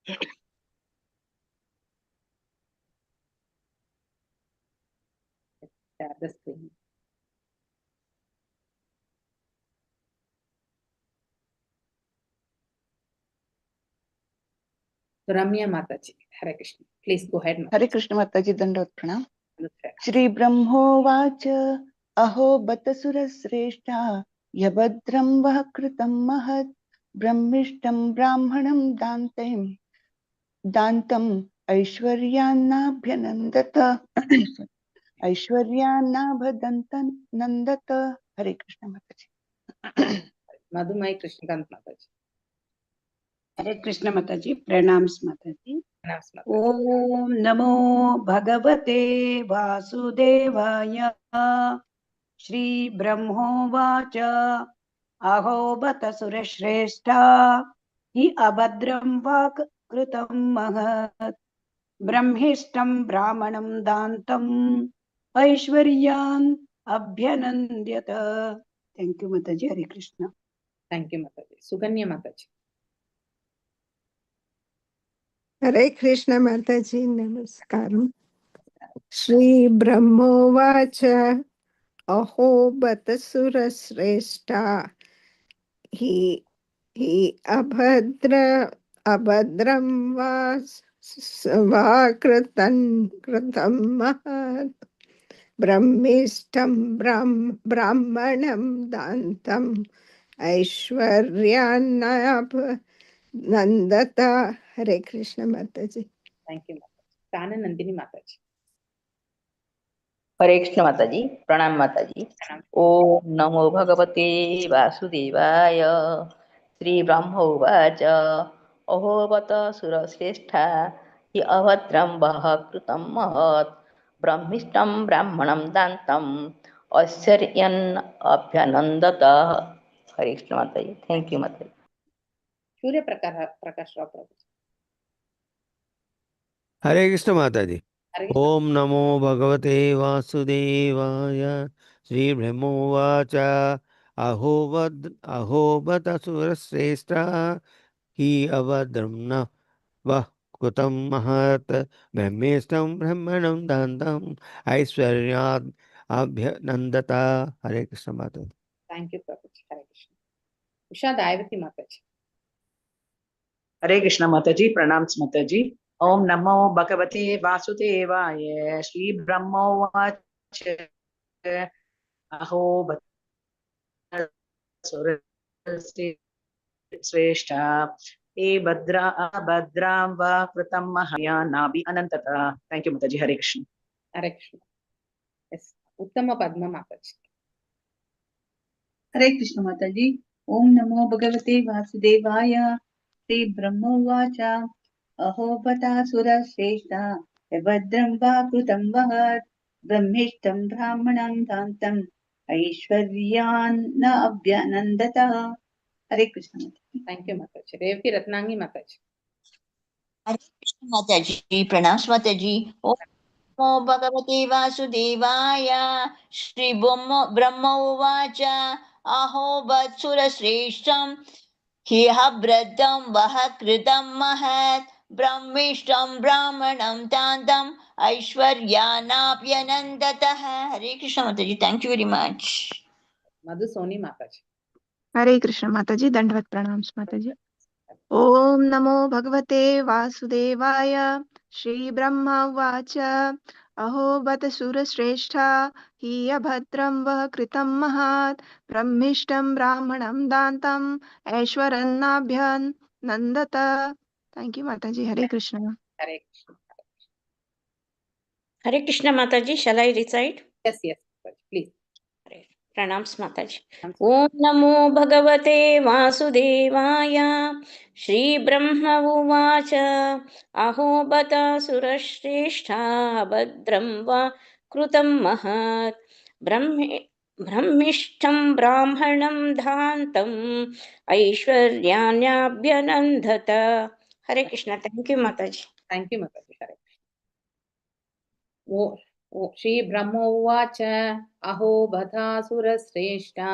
Share the screen. So Ramya Mataji, Hare Krishna. Please go ahead. Mataji. Hare Krishna Mataji, Dandavat Pranam. Shri Brahmo Vacha Aho Batasura Sreshta Yabhadram Vahakritam Mahat Brahmishtam Brahmanam Dantam Aishwaryanabhyanandata Aishwaryanabhadantan Nandata. Hare Krishna Mataji. Madhumai Krishnakant Mataji. Hare Krishna Mataji, Pranams Mataji. Pranams Mataji. Om Namo Bhagavate Vasudevaya. Shri Brahmo Vacha Aho Bata Surashreshta Hi Abhadram Vak Kritam Mahat Brahmishtam Brahmanam Dantam Aishwaryan Abhyanandyata. Thank you, Mataji. Hare Krishna. Thank you, Mataji. Suganya Mataji. Hare Krishna Mataji, Namaskaram. Shri Brahmovacha Aho Batasura Sreshta Hi Abhadram Vakratan Kratam Mahat Brahmishtam Brahmanam Dantam Aishwaryanabh Nandata. Hare Krishna Mataji. Thank you, Mataji. Kana Nandini Mataji. हरे कृष्ण माताजी, प्रणाम माताजी। ओम नमो भगवते वासुदेवाय। श्री ब्रह्म उवाच अहो बत सुरश्रेष्ठा हि अभद्रं वः कृतं महत् ब्रह्मिष्टं ब्राह्मणं दान्तम् ऐश्वर्यन् अभ्यनन्दत। हरे कृष्ण माताजी। थैंक यू माताजी। सूर्य प्रकाश राव प्रभु। हरे कृष्ण माताजी। ओम नमो भगवते वासुदेवाय। श्री ब्रह्मोवाच अहो बत सुरश्रेष्ठा हि अभद्रं न वः कृतं महत् ब्रह्मेष्टं ब्रह्मणं दान्तं ऐश्वर्यात् अभ्यनन्दत। हरे कृष्ण माताजी। थैंक यू प्रभु। हरे कृष्ण। उषा दायवती माताजी। हरे कृष्ण माताजी, प्रणाम माताजी। ओम नमो भगवते वासुदेवाय। श्री ब्रह्मोवाच अहो श्रेष्ठा ए भद्रां वा कृतं मया नाभि अनन्तता। थैंक यू माताजी। हरे कृष्ण। हरे कृष्ण। यस, उत्तम पद्मा माताजी। हरे कृष्ण माताजी। ओम नमो भगवते वासुदेवाय। श्री ब्रह्मोवाच अहो बतासुर श्रेष्ठा भद्रं वा कृतं वहत् ब्रह्मिष्टं ब्राह्मणं दान्तम् ऐश्वर्यान् अभ्यनन्दतः। हरे कृष्ण माताजी। थैंक यू माताजी। रेवती रत्नांगी माताजी। हरे कृष्ण माताजी, प्रणाम माताजी। ओम नमो भगवते वासुदेवाय। श्री ब्रह्म उवाच अहो वत्सुरश्रेष्ठं ह्यः व्रतं वः कृतं महत् ब्रह्मिष्टं ब्राह्मणं तान्तम् ऐश्वर्यानाप्यनन्दतः। हरे कृष्ण माताजी। Thank you very much. Madhu Soni माताजी। हरे कृष्ण माताजी, दंडवत प्रणाम माताजी। ओम नमो भगवते वासुदेवाय। श्री ब्रह्म उवाच अहो बत सुरश्रेष्ठा हि अभद्रं वः कृतं महत् ब्रह्मिष्टं ब्राह्मणं दान्तम् ऐश्वर्यन्नाभ्यनन्दत। थैंक यू माताजी। हरे कृष्ण। हरे कृष्ण। हरे कृष्ण माताजी। शैल आई रिसाइट? Yes yes please. प्रणाम माताजी। ओम नमो भगवते वासुदेवाय। श्री ब्रह्म उवाच अहो बत सुरश्रेष्ठा भद्रं वा कृतं महत् ब्रह्मिष्ठं ब्राह्मणं दान्तम् ऐश्वर्याण्याभ्यनन्दत। हरे कृष्ण। थैंक यू माताजी। थैंक यू माताजी। हरे कृष्ण। श्री ब्रह्म उवाच अहो बधासुरश्रेष्ठा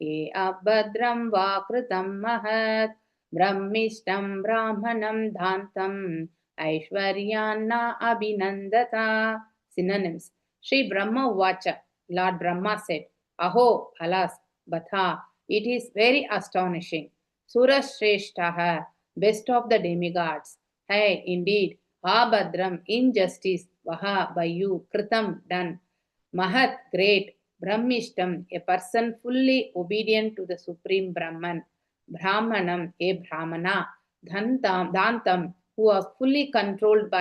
ये अभद्रं वा कृतं महत् Brahmishtam Brahmanam Dhantam Aishwaryanna Abhinandata. Synonyms. Sri Brahma Vacha. Lord Brahma said, Aho, alas, Batha, it is very astonishing. Surashreshtaha, best of the demigods. Hey, indeed, Abhadram, injustice, Vaha, by you, Kritam, done. Mahat, great, Brahmishtam, a person fully obedient to the Supreme Brahman. Brahmanam, a Brahmana. Dhantam, who was fully controlled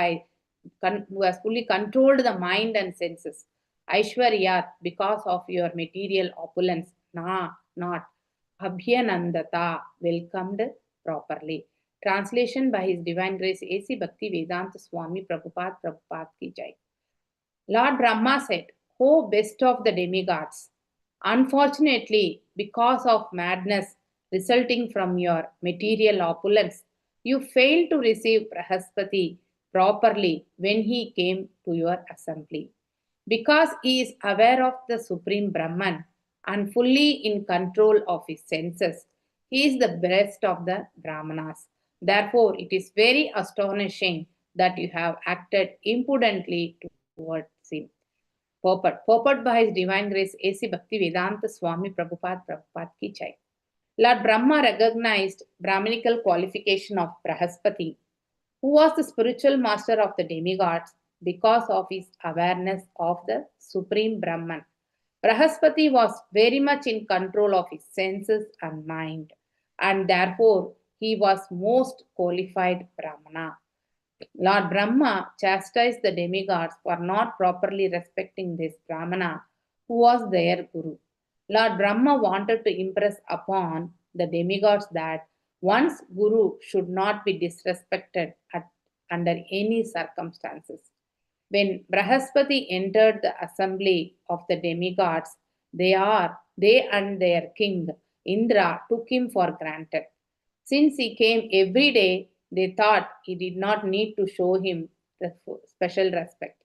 who has fully controlled the mind and senses. Aishwaryat, because of your material opulence. Not. Abhyanandata, welcomed properly. Translation by His Divine Grace A.C. Bhakti Vedanta Swami Prabhupada Ki Jai. Lord Brahma said, O best of the demigods, unfortunately, because of madness resulting from your material opulence, you failed to receive Brahaspati properly when he came to your assembly. Because he is aware of the Supreme Brahman and fully in control of his senses, he is the best of the Brahmanas. Therefore, it is very astonishing that you have acted impudently towards him. Purport by His Divine Grace A.C. Bhakti Vedanta Swami Prabhupada Ki Jai. Lord Brahma recognized Brahminical qualification of Brahaspati, who was the spiritual master of the demigods, because of his awareness of the Supreme Brahman. Brahaspati was very much in control of his senses and mind, and therefore he was most qualified Brahmana. Lord Brahma chastised the demigods for not properly respecting this Brahmana, who was their guru. Lord Brahma wanted to impress upon the demigods that one's guru should not be disrespected under any circumstances. When Brahaspati entered the assembly of the demigods, they and their king Indra took him for granted. Since he came every day, they thought he did not need to show him the special respect.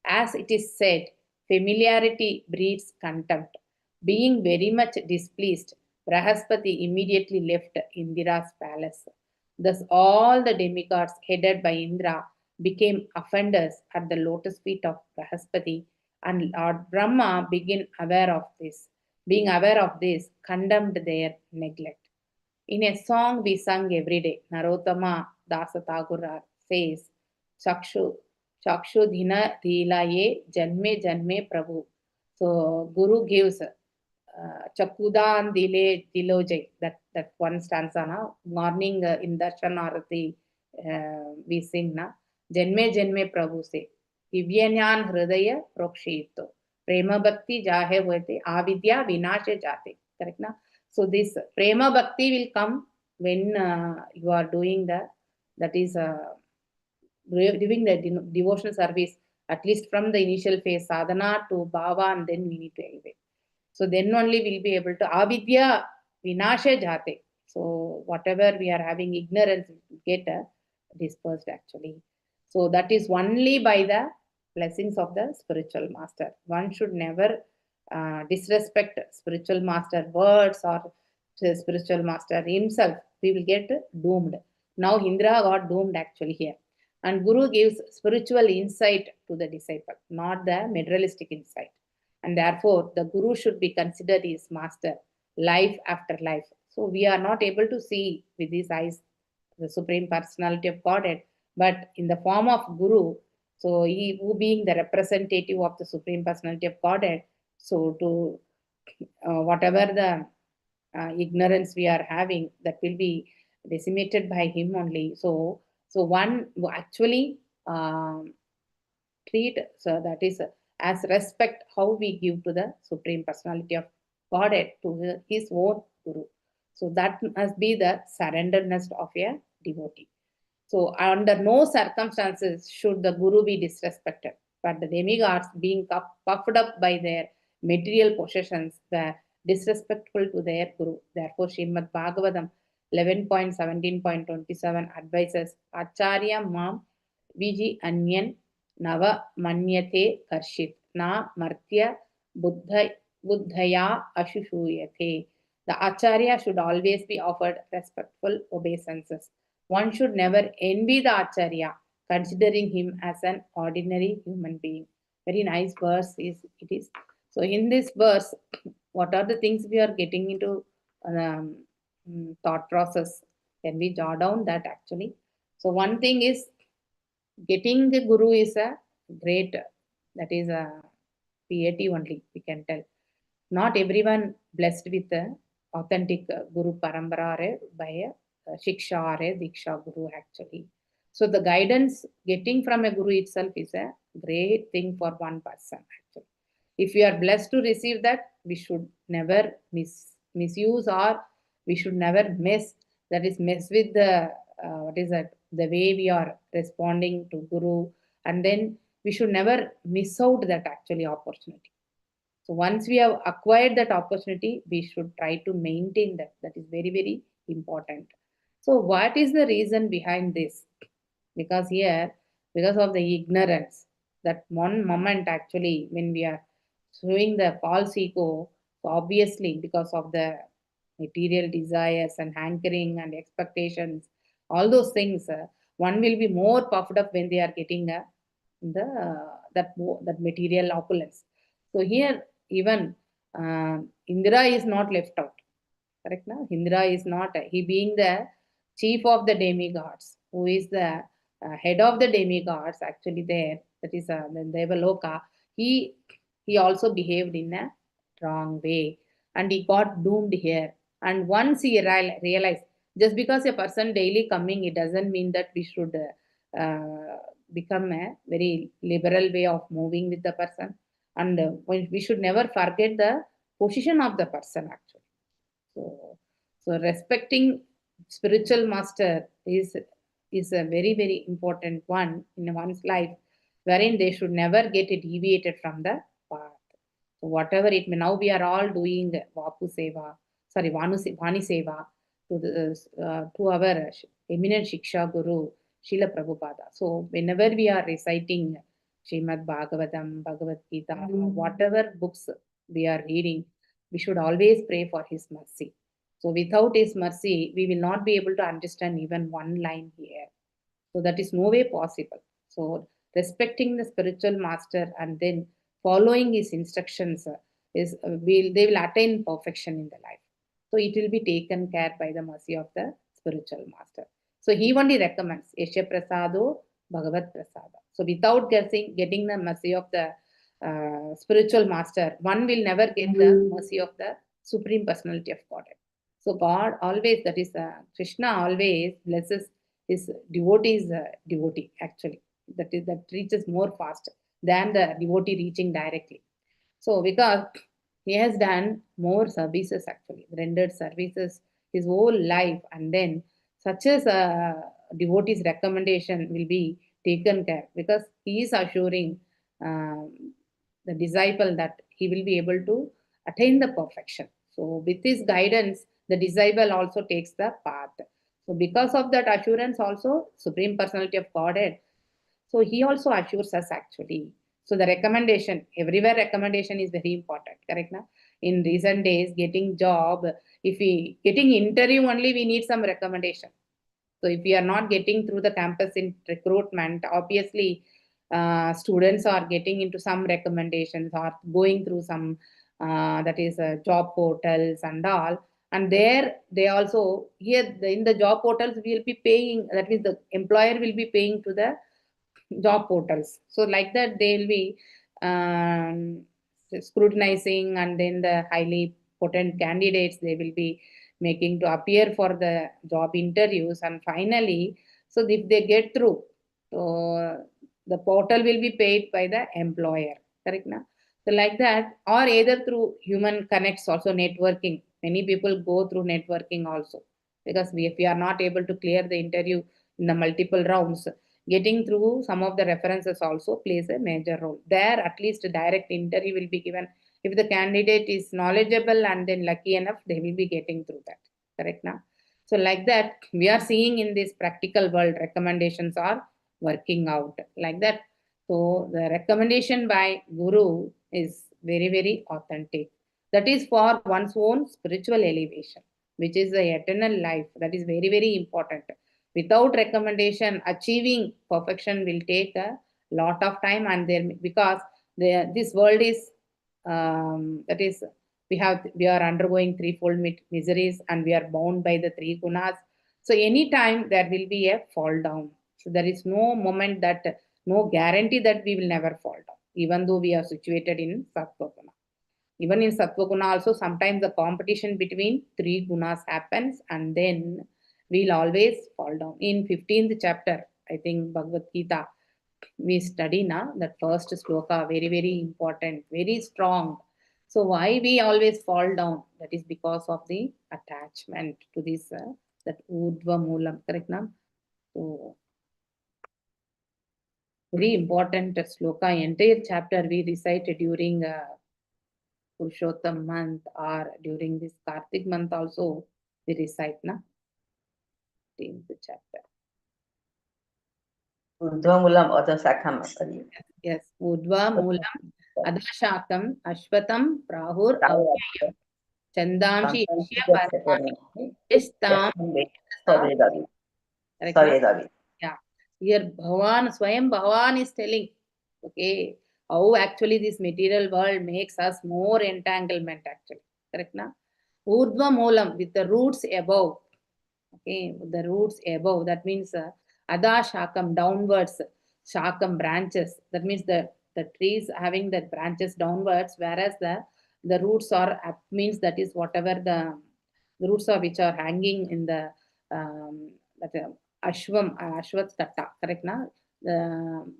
As it is said, familiarity breeds contempt. Being very much displeased, Brahaspati immediately left Indira's palace. Thus, all the demigods headed by Indra became offenders at the lotus feet of Brahaspati, and Lord Brahma being aware of this, condemned their neglect. In a song we sung every day, Narottama Dasa Thakur says, Chakshu Dhina Dhilaye Janme Janme Prabhu. So Guru gives Chakudan Dile Diloje, that one stanza na morning in Darshan Arati we sing na Janme Janme Prabhu se Divyanyan Hridaya Prokshito Prema Bhakti Jahe Hote Avidya Vinashe Jate. Correct na? So this Prema Bhakti will come when you are doing doing the devotional service, at least from the initial phase, sadhana to bhava, and then we need to elevate. So then only we'll be able to avidya vinashe jate. So whatever we are having ignorance get dispersed actually. So that is only by the blessings of the spiritual master. One should never disrespect spiritual master words or spiritual master himself. We will get doomed. Now Indra got doomed actually here. And Guru gives spiritual insight to the disciple, not the materialistic insight. And therefore, the Guru should be considered his master, life after life. So we are not able to see with these eyes the Supreme Personality of Godhead, but in the form of Guru, so he who being the representative of the Supreme Personality of Godhead, so to whatever the ignorance we are having, that will be decimated by him only. So one actually treat, so that is as respect how we give to the Supreme Personality of Godhead, to his own Guru. So that must be the surrenderedness of a devotee. So under no circumstances should the Guru be disrespected. But the demigods, being puffed up by their material possessions, were disrespectful to their Guru. Therefore, Srimad Bhagavadam 11.17.27 advises Acharya Mam Viji Anyan Nava Manyate Karshit Na Martya Buddhaya Ashushuyate. The Acharya should always be offered respectful obeisances. One should never envy the Acharya, considering him as an ordinary human being. Very nice verse it is. So in this verse, what are the things we are getting into thought process? Can we jot down that actually? So one thing is, getting the guru is a great, that is a piety only, we can tell. Not everyone blessed with the authentic guru parambara by a shiksha or a diksha guru actually. So the guidance getting from a guru itself is a great thing for one person actually. If we are blessed to receive that, we should never misuse, or we should never mess with the what is that, the way we are responding to guru, and then we should never miss out that actually opportunity. So once we have acquired that opportunity, we should try to maintain that. That is very, very important. So what is the reason behind this? Because here, because of the ignorance, that one moment actually when we are showing the false ego, so obviously because of the material desires and hankering and expectations, all those things, one will be more puffed up when they are getting that material opulence. So here even Indra is not left out. Correct now? Indra is not, he being the chief of the demigods, who is the head of the demigods actually there, that is the Devaloka, he also behaved in a wrong way and he got doomed here. And once he realized, just because a person daily coming, it doesn't mean that we should become a very liberal way of moving with the person. And we should never forget the position of the person actually. So respecting spiritual master is a very, very important one in one's life, wherein they should never get deviated from the path. So whatever it may, now we are all doing Vani Seva to our eminent Shiksha Guru, Srila Prabhupada. So whenever we are reciting Srimad Bhagavatam, Bhagavad Gita, whatever books we are reading, we should always pray for his mercy. So without his mercy, we will not be able to understand even one line here. So that is no way possible. So respecting the spiritual master and then following his instructions they will attain perfection in the life. So it will be taken care by the mercy of the spiritual master. So he only recommends Yasha Prasado Bhagavad Prasada. So without getting the mercy of the spiritual master, one will never get the mercy of the Supreme Personality of Godhead. So God always, that is Krishna always blesses his devotees devotee actually. That reaches more fast than the devotee reaching directly. So because he has done more services actually, rendered services his whole life, and then such as a devotee's recommendation will be taken care, because he is assuring the disciple that he will be able to attain the perfection. So with his guidance, the disciple also takes the path. So because of that assurance also, Supreme Personality of Godhead, so he also assures us actually. So the recommendation, everywhere recommendation is very important, correct now? In recent days, getting job, getting interview only, we need some recommendation. So if we are not getting through the campus in recruitment, obviously students are getting into some recommendations or going through some job portals and all. And there they also, here in the job portals we will be paying, that means the employer will be paying to the job portals. So like that they will be scrutinizing, and then the highly potent candidates they will be making to appear for the job interviews. And finally, so if they get through, so the portal will be paid by the employer, correct now? So like that, or either through human connects, also networking. Many people go through networking also, because if we are not able to clear the interview in the multiple rounds, getting through some of the references also plays a major role. There, at least a direct interview will be given. If the candidate is knowledgeable and then lucky enough, they will be getting through that. Correct now? So like that, we are seeing in this practical world, recommendations are working out like that. So the recommendation by Guru is very, very authentic. That is for one's own spiritual elevation, which is the eternal life. That is very, very important. Without recommendation, achieving perfection will take a lot of time, and there, because this world is that is, we are undergoing threefold miseries, and we are bound by the three gunas. So anytime there will be a fall down. So there is no moment that, no guarantee that we will never fall down, even though we are situated in sattva guna. Even in sattva guna also, sometimes the competition between three gunas happens, and then we'll always fall down. In 15th chapter, I think, Bhagavad Gita, we study now that first sloka, very, very important, very strong. So why we always fall down? That is because of the attachment to this, that urdhva moolam, correct now? So very important sloka, entire chapter we recite during Purushottam month, or during this Kartik month also we recite na 15th chapter. Urdhvamulam adashakam, Mataji. Yes, Udva Moolam Adashakam Ashvatam Prahur Avyayam Chandamshi Ishya Parmani Istam. Sorry, Davi. Yeah. Here Bhavan, Swayam Bhavan is telling, okay, how actually this material world makes us more entanglement actually. Correct na? Urdhva Moolam, with the roots above. Okay, the roots above, that means Ada Shakam, downwards, Shakam, branches. That means the trees having the branches downwards, whereas the roots are up, means that is whatever the roots are which are hanging in the that Ashwat Tatta, correct na?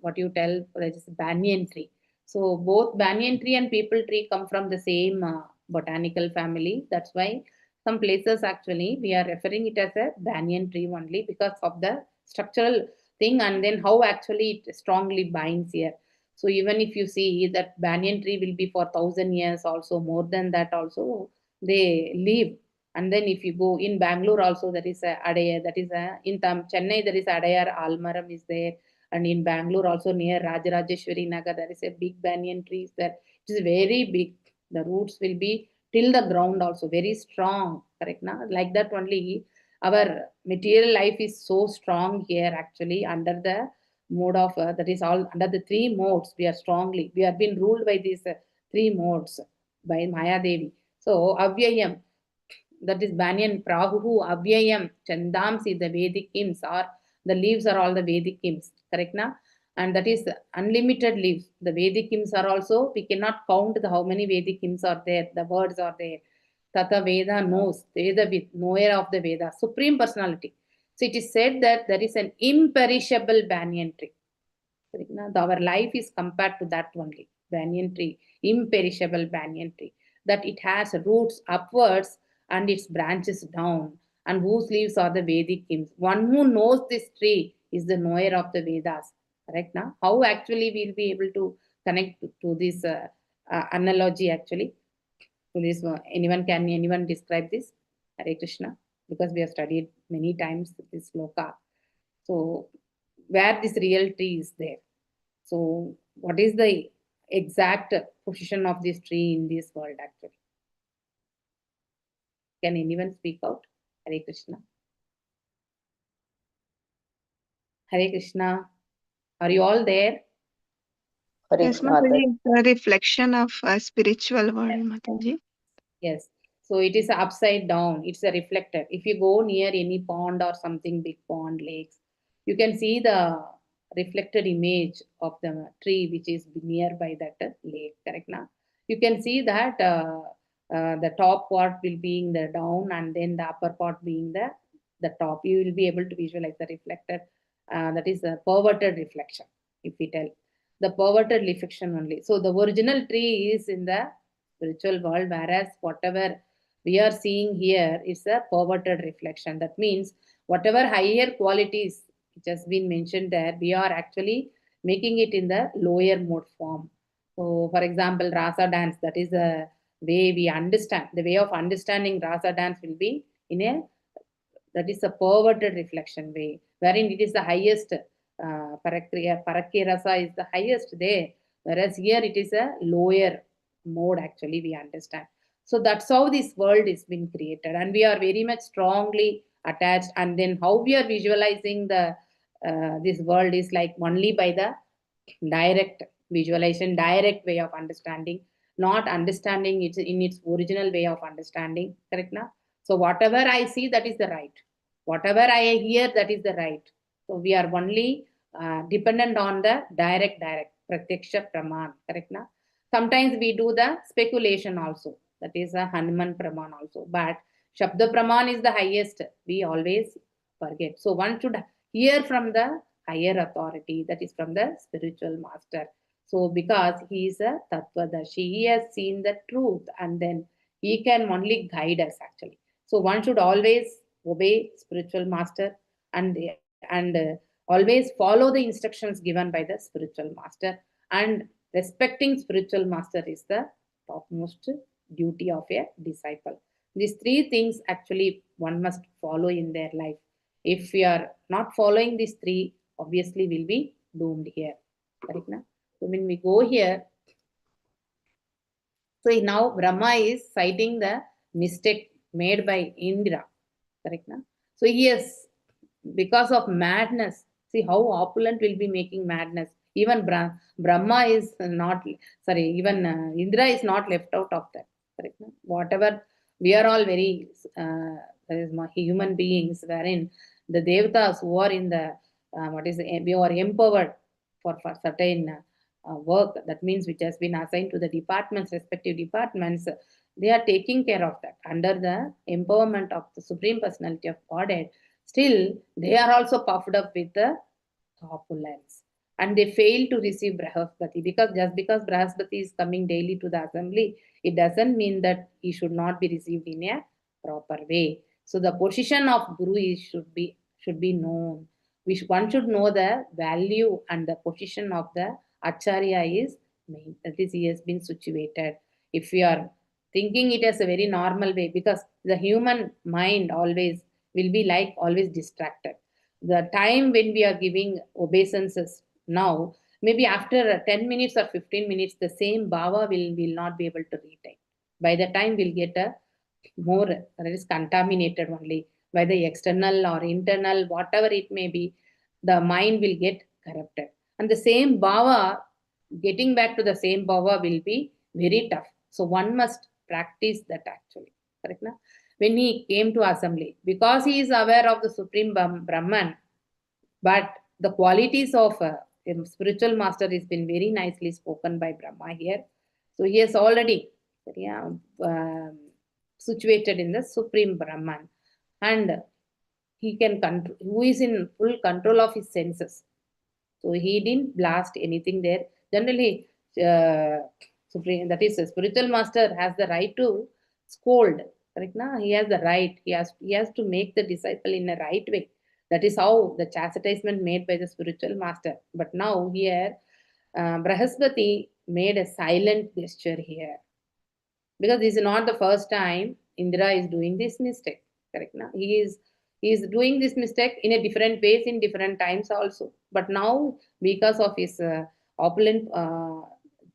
What you tell, that is banyan tree. So both banyan tree and people tree come from the same botanical family. That's why some places actually we are referring it as a banyan tree only because of the structural thing, and then how actually it strongly binds here. So even if you see that banyan tree will be for 1,000 years also, more than that also they live. And then if you go in Bangalore also, there is a Adaya, that is a, in Chennai there is Adayar Almaram is there, and in Bangalore also near Rajarajeshwari Nagar there is a big banyan tree there. It is very big. The roots will be till the ground also, very strong, correct na? Like that only our material life is so strong here actually, under the mode of that is all under the three modes. We have been ruled by these three modes by Maya Devi. So Avyayam, that is banyan, Prahu, Avyayam, Chandamsi, the Vedic hymns, or the leaves are all the Vedic hymns, correct na? And that is unlimited leaves. The Vedic hymns are also, we cannot count how many Vedic hymns are there, the words are there. Tata Veda knows, Vedavid, knower of the Veda, supreme personality. So it is said that there is an imperishable banyan tree. Our life is compared to that only, banyan tree, imperishable banyan tree, that it has roots upwards and its branches down, and whose leaves are the Vedic hymns. One who knows this tree is the knower of the Vedas. Correct now? How actually we'll be able to connect to this analogy actually? To this, can anyone describe this? Hare Krishna, because we have studied many times this sloka. So where this real tree is there. So what is the exact position of this tree in this world actually? Can anyone speak out? Hare Krishna. Hare Krishna. Are you all there? Yes, Mataji, it's a reflection of a spiritual world, Mataji. Yes. So it is upside down. It's a reflector. If you go near any pond or something, big pond, lakes, you can see the reflected image of the tree which is nearby that lake. Correct now? You can see that the top part will be in the down, and then the upper part being the top. You will be able to visualize the reflected. That is a perverted reflection, if we tell. The perverted reflection only. So the original tree is in the spiritual world, whereas whatever we are seeing here is a perverted reflection. That means whatever higher qualities which has been mentioned there, we are actually making it in the lower mode form. So for example, Rasa dance, that is a way we understand. The way of understanding Rasa dance will be in a, that is a perverted reflection way, wherein it is the highest, Parakya Rasa is the highest there, whereas here it is a lower mode actually we understand. So that's how this world is been created, and we are very much strongly attached. And then how we are visualizing the this world is like only by the direct visualization, direct way of understanding, not understanding it in its original way of understanding. Correct now? So whatever I see, that is the right. Whatever I hear, that is the right. So we are only dependent on the direct pratyaksha praman. Correct now? Sometimes we do the speculation also. That is a Hanuman praman also. But Shabda praman is the highest. We always forget. So one should hear from the higher authority, that is from the spiritual master. So because he is a Tattvadashi, he has seen the truth, and then he can only guide us actually. So one should always obey spiritual master, and always follow the instructions given by the spiritual master, and respecting spiritual master is the topmost duty of a disciple. These three things actually one must follow in their life. If we are not following these three, obviously we'll be doomed here. Correct now? So when we go here, so now Brahma is citing the mistake made by Indra. Correct now? So yes, because of madness, see how opulent will be making madness. Even Brahma is not, sorry, even Indra is not left out of that. Correct now? Whatever, we are all very human beings, wherein the devatas who are in the we are empowered for certain work, that means which has been assigned to the departments, respective departments, they are taking care of that under the empowerment of the Supreme Personality of Godhead. Still, they are also puffed up with the opulence, and they fail to receive Brahaspati, because just because Brahaspati is coming daily to the assembly, it doesn't mean that he should not be received in a proper way. So the position of Guru should be known. One should know the value and the position of the Acharya is main. That is, he has been situated. If we are thinking it as a very normal way, because the human mind always will be like always distracted. The time when we are giving obeisances now, maybe after 10 minutes or 15 minutes, the same bhava will not be able to retain. By the time we'll get a more, that is contaminated only by the external or internal, whatever it may be, the mind will get corrupted. And the same bhava, getting back to the same bhava will be very tough. So one must practice that actually. Correct now? When he came to assembly, because he is aware of the Supreme Brahman, but the qualities of a spiritual master has been very nicely spoken by Brahma here. So he has already situated in the Supreme Brahman, and he can control, who is in full control of his senses. So he didn't blast anything there. Generally, Supreme, that is, a spiritual master has the right to scold. Correct now? He has the right. He has to make the disciple in a right way. That is how the chastisement made by the spiritual master. But now here, Brahaspati made a silent gesture here, because this is not the first time Indra is doing this mistake. Correct now? He is doing this mistake in a different ways in different times also. But now, because of his opulent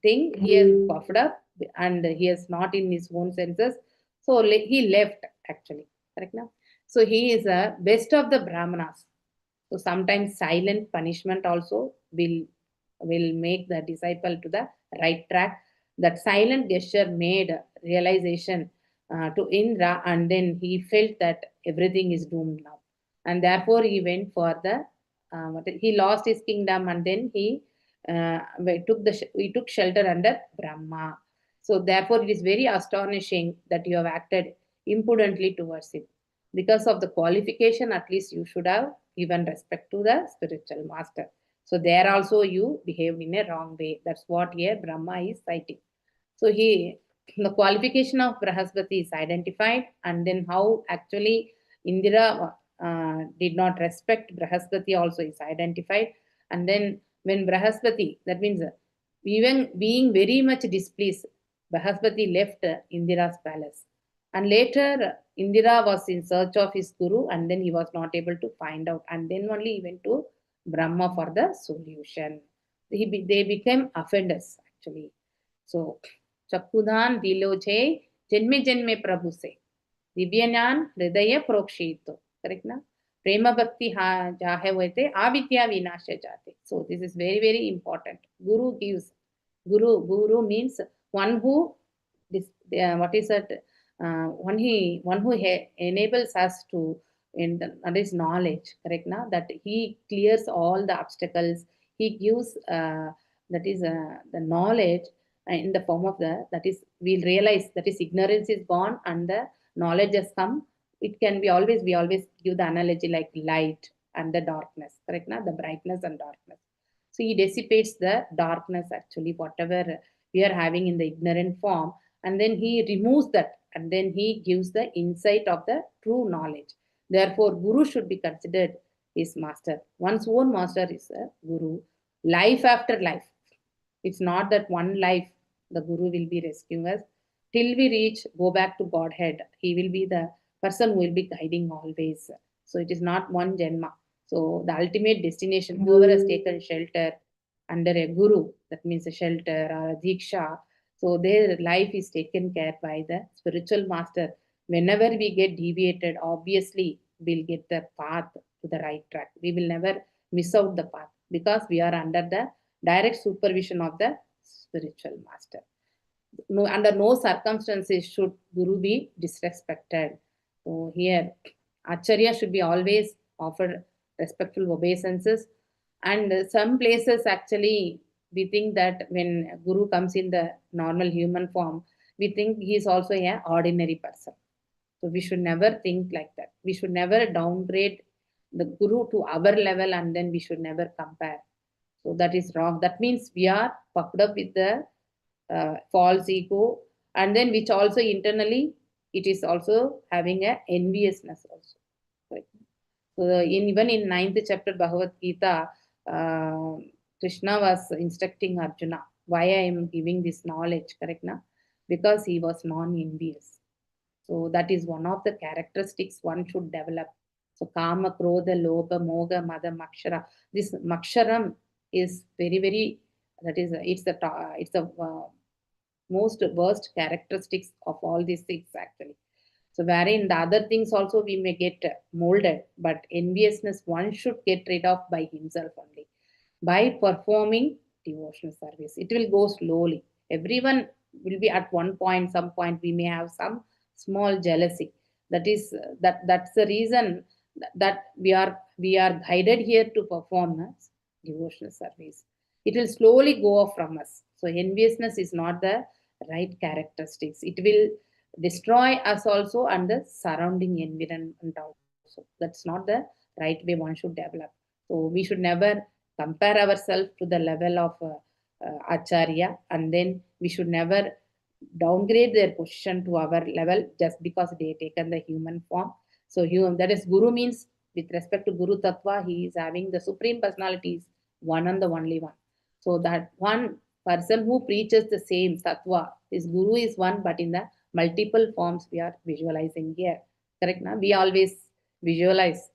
thing, he has puffed up and he is not in his own senses. So he left actually. Correct now? So he is a best of the Brahmanas. So sometimes silent punishment also will make the disciple to the right track. That silent gesture made realization to Indra, and then he felt that everything is doomed now, and therefore he went for the he lost his kingdom, and then he took shelter under Brahma. So therefore it is very astonishing that you have acted impudently towards him. Because of the qualification, at least you should have given respect to the spiritual master. So there also you behaved in a wrong way. That's what here Brahma is citing. So the qualification of Brahaspati is identified, and then how actually Indra did not respect Brahaspati also is identified. And then when Brahaspati, that means even being very much displeased, Brahaspati left Indira's palace. And later Indira was in search of his guru, and then he was not able to find out. And then only he went to Brahma for the solution. They became offenders actually. So Chakudhan Diloche Janme Janme Prabhu se. Divyanan Hridaya Prokshito. Correct na? Prema Bhakti jahe hote avidya vinasha jate. So this is very, very important. Guru gives. Guru means one who what is that? One who enables us to, that is knowledge, correct na? That he clears all the obstacles. He gives that is the knowledge in the form of that is, we'll realize that is ignorance is gone and the knowledge has come. It can be always, we always give the analogy like light and the darkness, correct na? The brightness and darkness. So he dissipates the darkness, actually, whatever we are having in the ignorant form, and then he removes that, and then he gives the insight of the true knowledge. Therefore, Guru should be considered his master. One's own master is a Guru. Life after life. It's not that one life the Guru will be rescuing us. Till we reach, go back to Godhead, he will be the person who will be guiding always. So it is not one Janma. So the ultimate destination, whoever has taken shelter under a Guru, that means a shelter or a Diksha, so their life is taken care by the spiritual master. Whenever we get deviated, obviously we'll get the path to the right track. We will never miss out the path because we are under the direct supervision of the spiritual master. No, under no circumstances should Guru be disrespected. So here, Acharya should be always offered respectful obeisances. And some places actually, we think that when Guru comes in the normal human form, we think he is also an ordinary person. So we should never think like that. We should never downgrade the Guru to our level and then we should never compare. So that is wrong. That means we are puffed up with the false ego, and then which also internally it is also having a enviousness also. Right? So even in 9th chapter Bhagavad Gita, Krishna was instructing Arjuna, why I am giving this knowledge, correct na? Because he was non-envious. So that is one of the characteristics one should develop. So Kama, Krodha, Lobha, Moga, Mada, Makshara. This Maksharam is very, very, that is, it's the most worst characteristics of all these things actually. So wherein the other things also we may get molded, but enviousness one should get rid of by himself only. By performing devotional service. It will go slowly. Everyone will be at one point, some point we may have some small jealousy. That is that's the reason that we are guided here to perform devotional service. It will slowly go off from us. So enviousness is not the right characteristics. It will destroy us also and the surrounding environment also. That's not the right way one should develop. So we should never compare ourselves to the level of Acharya, and then we should never downgrade their position to our level just because they taken the human form. So that is Guru means, with respect to Guru Tattva, he is having the Supreme Personality is one and the only one. So that one person who preaches the same Tattva, his Guru is one, but in the multiple forms we are visualizing here. Correct na? We always visualize.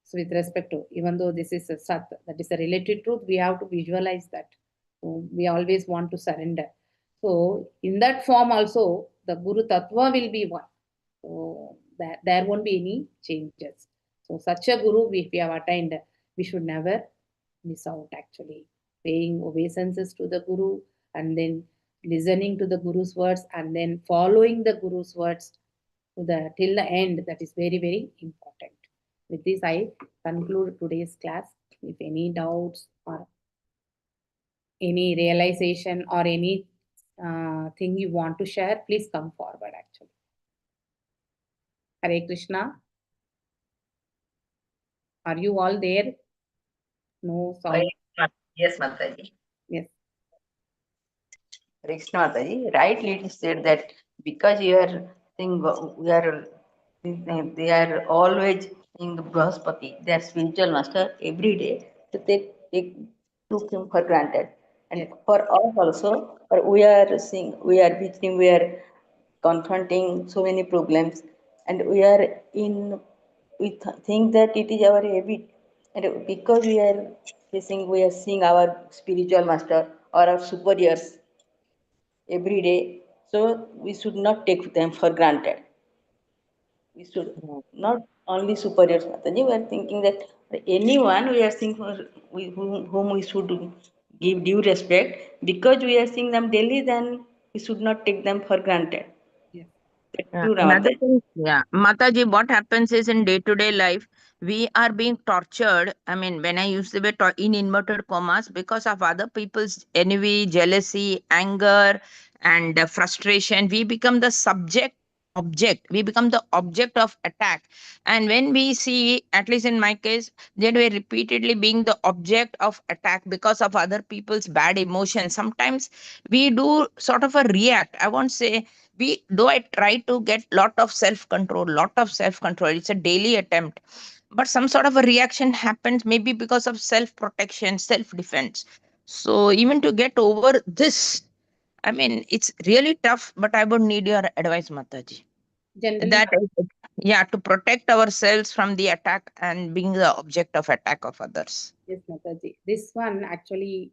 So with respect to, even though this is a Sat, that is a relative truth, we have to visualize that. So we always want to surrender. So in that form also, the Guru Tattva will be one. So there won't be any changes. So such a Guru, if we have attained, we should never miss out actually. Paying obeisances to the Guru and then listening to the Guru's words and then following the Guru's words till the end. That is very, very important. With this, I conclude today's class. If any doubts or any realization or any thing you want to share, please come forward actually. Hare Krishna. Are you all there? No sound. Yes, Mataji. Yes. Hare Krishna, Mataji. Rightly it is said that because you are saying they are always in the Brahaspati, their spiritual master, every day to took him for granted. And Yes. for us also, we are visiting, we are confronting so many problems, and we think that it is our habit, and because we are seeing our spiritual master or our superiors every day, So we should not take them for granted. We should not only superiors, Mataji, we are thinking that anyone we are seeing whom we should give due respect, because we are seeing them daily, then we should not take them for granted. Yes. True, Another Mataji. thing, Mataji, what happens is in day-to-day life, we are being tortured. I mean, when I use the word in inverted commas, because of other people's envy, jealousy, anger, and frustration, we become the object. We become the object of attack. And when we see, at least in my case, that we're repeatedly being the object of attack because of other people's bad emotions. Sometimes we do sort of a react. I won't say we though I try to get lot of self control. It's a daily attempt, but some sort of a reaction happens, maybe because of self protection, self defense. So even to get over this, I mean, it's really tough, but I would need your advice, Mataji. Generally, That yeah, to protect ourselves from the attack and being the object of attack of others. yes, Mataji. This one actually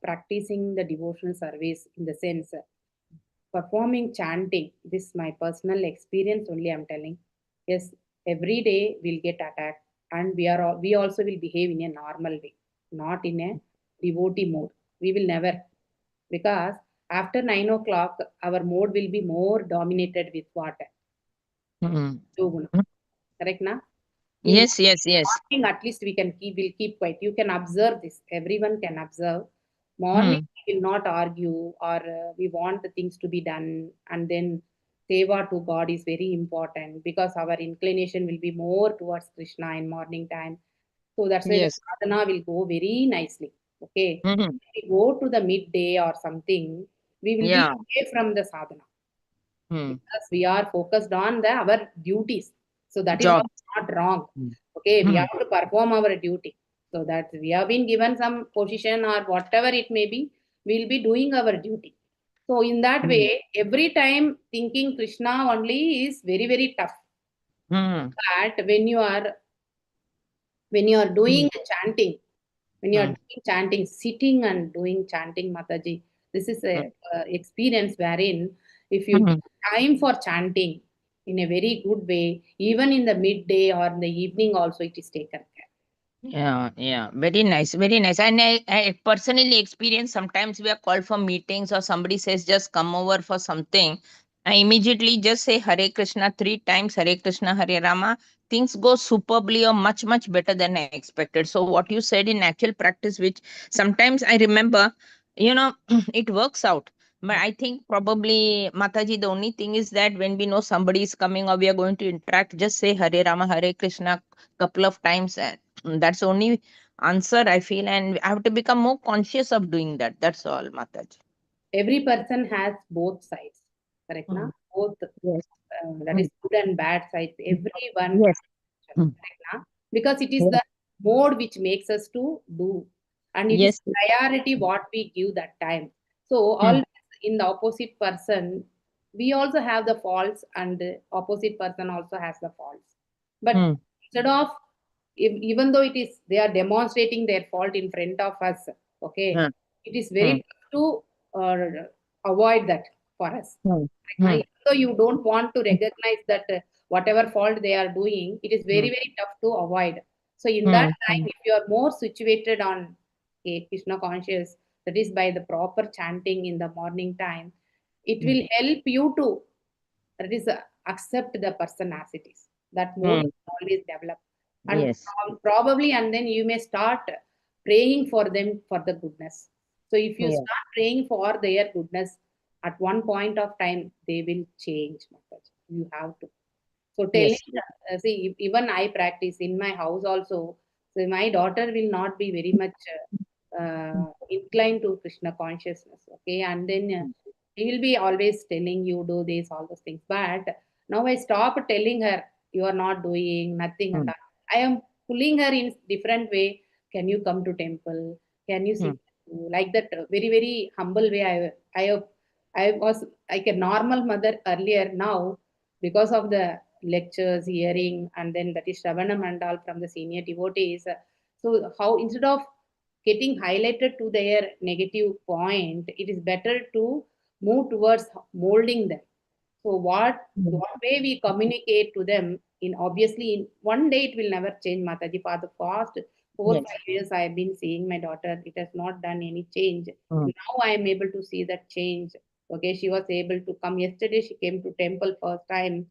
practicing the devotional service in the sense performing chanting. This my personal experience only. I'm telling. Yes, every day we'll get attacked, and we also will behave in a normal way, not in a devotee mode. We will never, because after 9 o'clock our mode will be more dominated with what Mhm. Yoguna. Correct, na? In Yes. morning, at least we'll keep quiet. You can observe this. Everyone can observe. Morning, Hmm. we will not argue, or we want the things to be done. And then seva to God is very important, because our inclination will be more towards Krishna in morning time. So that's why the Yes. sadhana will go very nicely. Okay. Mhm. If we go to the midday or something, we will be Yeah. away from the sadhana, Hmm. because we are focused on our duties. So that is Job. also not wrong. Hmm. Okay, we Hmm. have to perform our duty. So that we have been given some position or whatever it may be, we'll be doing our duty. So in that Hmm. way, every time thinking Krishna only is very, very tough. Hmm. But when you are Hmm. doing chanting, when you are Hmm. doing chanting, sitting and doing chanting, Mataji, this is a experience wherein if you Hmm. give time for chanting in a very good way, even in the midday or in the evening also it is taken care. Yeah, very nice, very nice. And I personally experience sometimes we are called for meetings or somebody says just come over for something. I immediately just say Hare Krishna 3 times, Hare Krishna, Hare Rama. Things go superbly or much better than I expected. So what you said in actual practice, which sometimes I remember, it works out. But I think probably Mataji, the only thing is that when we know somebody is coming or we are going to interact, just say Hare Rama, Hare Krishna couple of times. That's the only answer I feel, and I have to become more conscious of doing that. That's all, Mataji. Every person has both sides, correct na? Mm. Both, Yes. that Mm. is good and bad sides. Everyone Yes. has, Mm. correct na? Because it is Yeah. the mode which makes us to do, and it is Yes. priority what we give that time. So Mm. always in the opposite person, we also have the faults, and the opposite person also has the faults. But Mm. instead of, even though it is they are demonstrating their fault in front of us, okay, Mm. it is Mm. very tough to avoid that for us. Mm. Right now, Mm. even though you don't want to recognize that whatever fault they are doing, it is very, Mm. very tough to avoid. So in that Mm. time, if you are more situated on a Krishna conscious, that is by the proper chanting in the morning time, it Mm. will help you to, that is, accept the person as it is. That mode Mm. is always developed. And Yes. probably, and then you may start praying for them for the goodness. So if you Yeah. start praying for their goodness, at one point of time, they will change. Maharaj. You have to. So telling, Yes. see, even I practice in my house also. So my daughter will not be very much inclined to Krishna consciousness. Okay, and then he will be always telling you do this, all those things. But now I stop telling her you are not doing nothing, and Mm. that. I am pulling her in different way. Can you come to temple? Can you Mm. sit like that? Very very humble way. I was like a normal mother earlier. Now because of the lectures, hearing, and then that is Shravana Mandal from the senior devotees. So how instead of getting highlighted to their negative point, it is better to move towards molding them. So what way we communicate to them, in obviously in one day it will never change, Mataji. For the past 4 5 years I have been seeing my daughter, it has not done any change. Now I am able to see that change. Okay, she was able to come yesterday, she came to temple first time,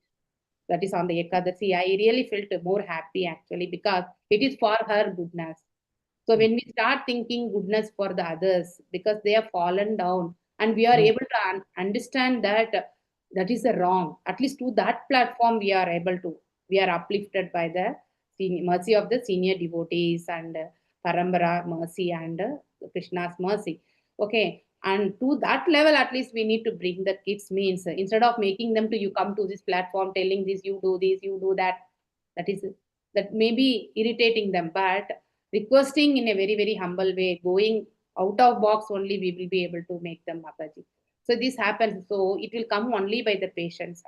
that is on the Ekadasi. I really felt more happy actually, because it is for her goodness. So when we start thinking goodness for the others, because they have fallen down, and we are able to understand that that is a wrong, at least to that platform we are uplifted by the mercy of the senior devotees and Parambara mercy and Krishna's mercy. Okay, and to that level, at least we need to bring the kids, means instead of making them to you come to this platform telling this, you do this, you do that, that may be irritating them, but requesting in a very, very humble way, going out of box only, we will be able to make them Mataji. So this happens. So it will come only by the patience.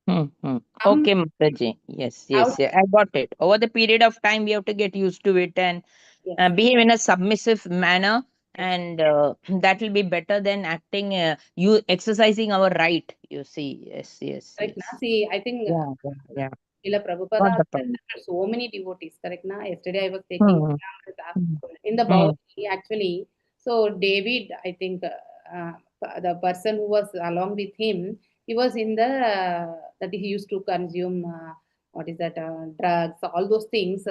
Okay, Mataji. Yes, yes, yes. I got it. Over the period of time, we have to get used to it and behave in a submissive manner, and that will be better than acting, you exercising our right. You see, yes, yes, Correct, yes. na? See, I think Yeah. Srila Prabhupada Got the has point. so many devotees, correct na? Yesterday I was taking in the Bauli actually. So David, I think the person who was along with him, he was in the that he used to consume what is that drugs, all those things.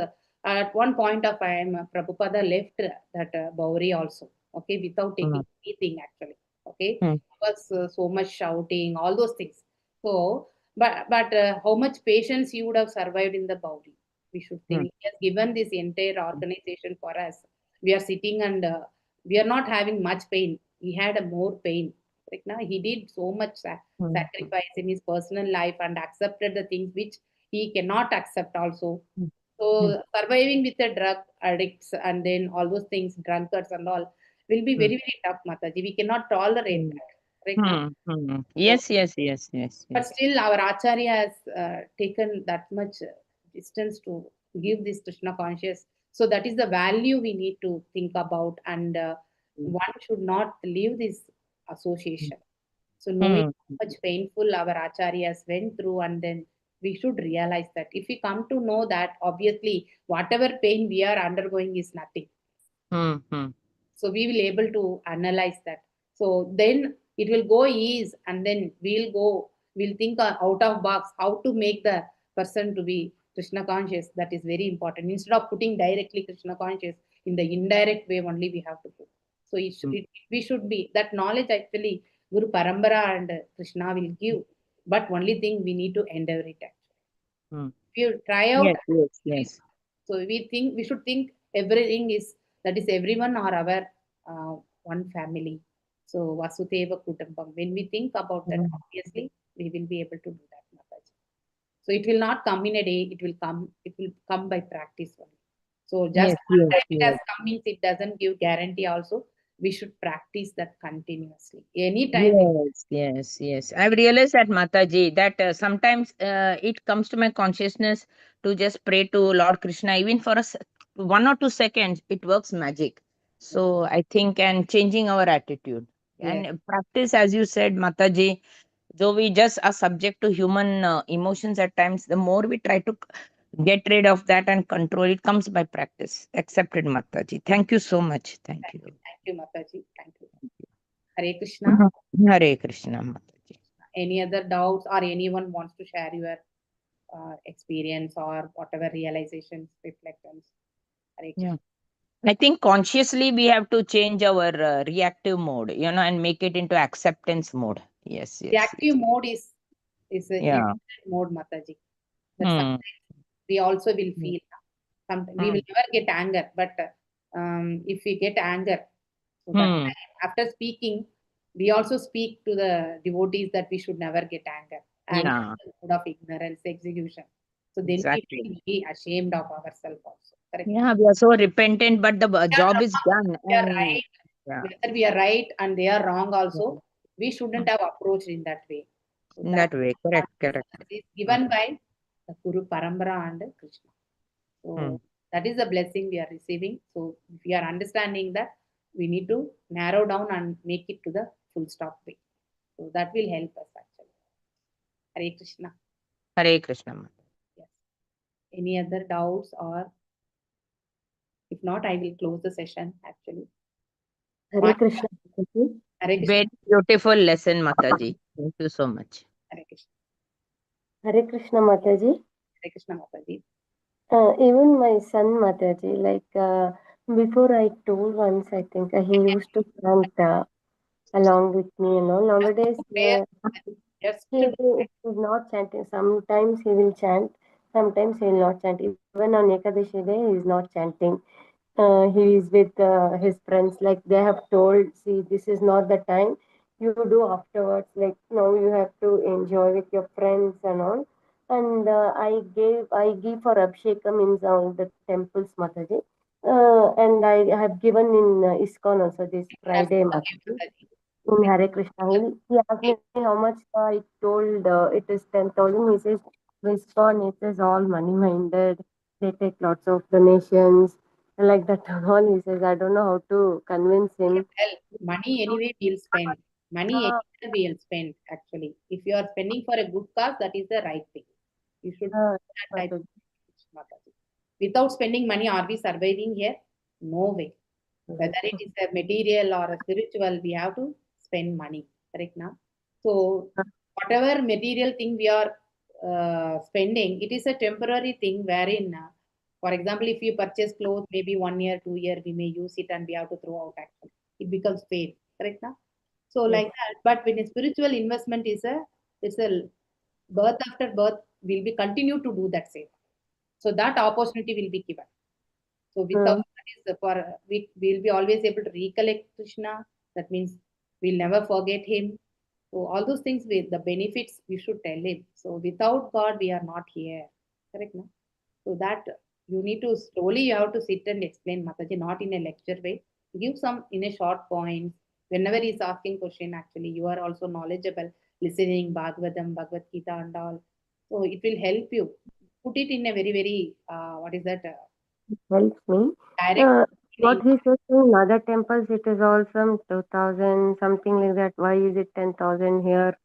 At one point of time, Prabhupada left that Bauri also, okay, without taking anything actually. Okay, he was so much shouting, all those things. So, but how much patience he would have survived in the Bauri? We should think. He has given this entire organization for us. We are sitting and we are not having much pain. He had a more pain. Right now, he did so much sacrifice in his personal life and accepted the things which he cannot accept also. So surviving with the drug addicts and then all those things, drunkards and all, will be very, very tough, Mataji. We cannot tolerate that. Right now. Yes, yes, yes, yes, But yes. still, our Acharya has taken that much distance to give this Krishna conscious. So that is the value we need to think about, and one should not leave this association. So knowing how much painful our Acharyas went through, and then we should realize that if we come to know that, obviously, whatever pain we are undergoing is nothing. So we will able to analyze that. So then it will go ease, and then we'll think out of box how to make the person to be Krishna conscious. That is very important. Instead of putting directly Krishna conscious, in the indirect way only we have to put. So we should be that knowledge actually Guru Parambara and Krishna will give. But only thing we need to endeavor it actually. If you try out, Yes. so we should think everything is, that is, everyone are our one family. So Vasudeva Kutumbam. When we think about that, obviously we will be able to do that, Mataji. So it will not come in a day. It will come by practice only. So just one time it has come means it doesn't give guarantee. Also, we should practice that continuously. Anytime. Yes. I've realized that, Mataji, that sometimes it comes to my consciousness to just pray to Lord Krishna, even for 1 or 2 seconds, it works magic. So I think, and changing our attitude and practice, as you said, Mataji, though we just are subject to human emotions at times, the more we try to get rid of that and control, it comes by practice. Accepted, Mataji. Thank you so much. Thank you. Thank you, Mataji. Thank you. Hare Krishna. Hare Krishna, Mataji. Any other doubts, or anyone wants to share your experience or whatever realizations, reflections? Hare Krishna. I think consciously we have to change our reactive mode, and make it into acceptance mode. Yes. Reactive mode is a innocent mode, Mataji. That sometimes we also will feel. Sometimes we will never get anger, but if we get anger, so that time, after speaking, we also speak to the devotees that we should never get anger. Anger is a mode of ignorance, execution. So then we will be ashamed of ourselves also. Correct? Yeah, we are so repentant, but the job is done. We are right. Whether we are right and they are wrong also, we shouldn't have approached in that way. So in that way, correct. Is given by the Guru Parambara and Krishna. So that is the blessing we are receiving. So if we are understanding that, we need to narrow down and make it to the full stop way. So that will help us actually. Hare Krishna. Hare Krishna. Yes. Any other doubts, or if not, I will close the session actually. Hare Krishna. Hare Krishna. Very beautiful lesson, Mataji. Thank you so much. Hare Krishna. Hare Krishna, Mataji. Hare Krishna, Mataji. Even my son, Mataji, before I told once, I think he used to chant along with me, Nowadays, he is not chanting. Sometimes he will chant, sometimes he will not chant. Even on Ekadashi day, he is not chanting. He is with his friends. Like they have told, see, this is not the time. You do afterwards. Like now, you have to enjoy with your friends and all. And I give for Abhishekam in the temples, Mataji. And I have given in ISKCON also this Friday, Mataji. In Hare Krishna. He asked me how much. I told it is 10,000. He says, ISKCON, it is all money minded. They take lots of donations. Like that and all. He says, I don't know how to convince him. Well, money anyway we'll spend. Money anyway we'll spend actually. If you are spending for a good cause, that is the right thing. You should do that type of Mataji. Without spending money, are we surviving here? No way. Whether it is a material or a spiritual, we have to spend money. Correct now? So whatever material thing we are spending, it is a temporary thing wherein, for example, if you purchase clothes, maybe 1 year, 2 year, we may use it and we have to throw out actually. It becomes paid. Correct now? So like that. But when a spiritual investment is it's a birth after birth, will be continue to do that same. So that opportunity will be given. So without that is we will be always able to recollect Krishna. That means we'll never forget him. So all those things with the benefits we should tell him. So without God we are not here. Correct, no? So that you need to slowly you have to sit and explain Mataji, not in a lecture way. Give some in a short points. Whenever he's asking question, actually you are also knowledgeable, listening Bhagavadam, Bhagavad Gita and all. So it will help you. Put it in a very, very what is that? Helps me. What he says in other temples, it is all from 2,000, something like that. Why is it 10,000 here?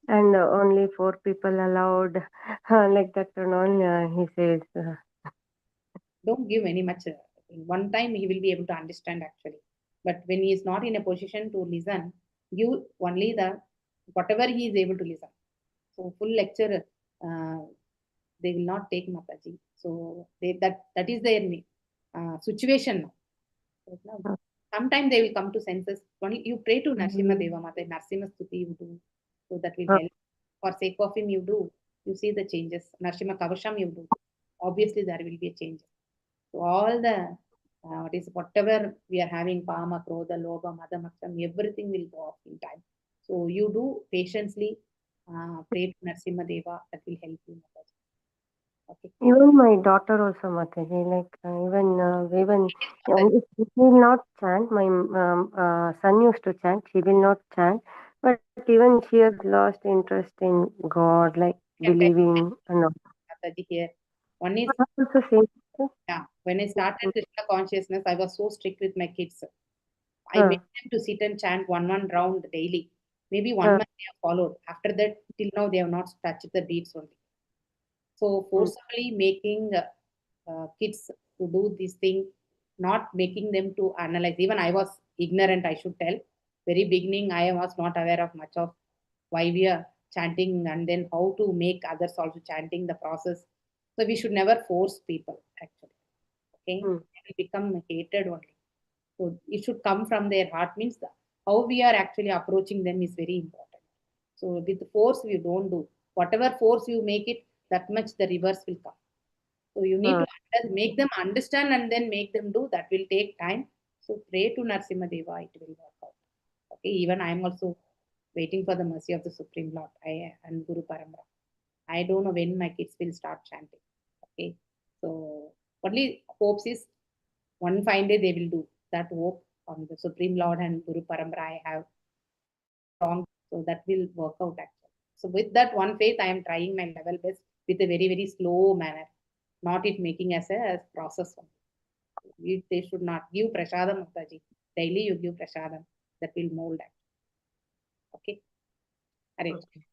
And only 4 people allowed, like that and all, he says. Don't give any much. One time he will be able to understand actually. But when he is not in a position to listen, give only the whatever he is able to listen. So full lecture, they will not take Mataji. So that is their situation now. Sometime they will come to senses. Only you pray to Narsimha Deva Mata, Narsimha Stuti you do. So that will help. For sake of him you do. You see the changes. Narsimha Kavasham you do. Obviously there will be a change. So all the whatever we are having, Kama, Krodha, Lobha, Mada, Maksham, everything will go off in time. So you do patiently pray to Narsimha Deva. That will help you. Okay. Even my daughter also, Mataji, even she will not chant. My son used to chant. She will not chant. But even she has lost interest in God, like believing and all. Here. One is also same. Yeah, when I started Krishna consciousness, I was so strict with my kids. I made them to sit and chant one round daily. Maybe 1 month they have followed. After that, till now they have not touched the deeds only. So forcibly making kids to do this thing, not making them to analyze. Even I was ignorant, I should tell. Very beginning, I was not aware of much of why we are chanting and then how to make others also chanting the process. So we should never force people actually. Okay, they will become hated only. So it should come from their heart. Means how we are actually approaching them is very important. So with force we don't do. Whatever force you make it, that much the reverse will come. So you need to make them understand and then make them do. That will take time. So pray to Narsimha Deva, it will work out. Okay, even I am also waiting for the mercy of the Supreme Lord and Guru Parambara. I don't know when my kids will start chanting. Okay, so only hopes is one fine day they will do. That hope on the Supreme Lord and Guru Parambara I have strong. So that will work out actually. So with that one faith, I am trying my level best with a very, very slow manner, not it making as a process. They should not give Prashadam Mataji. daily you give prasadam, that will mold that. Okay. Hare Okay.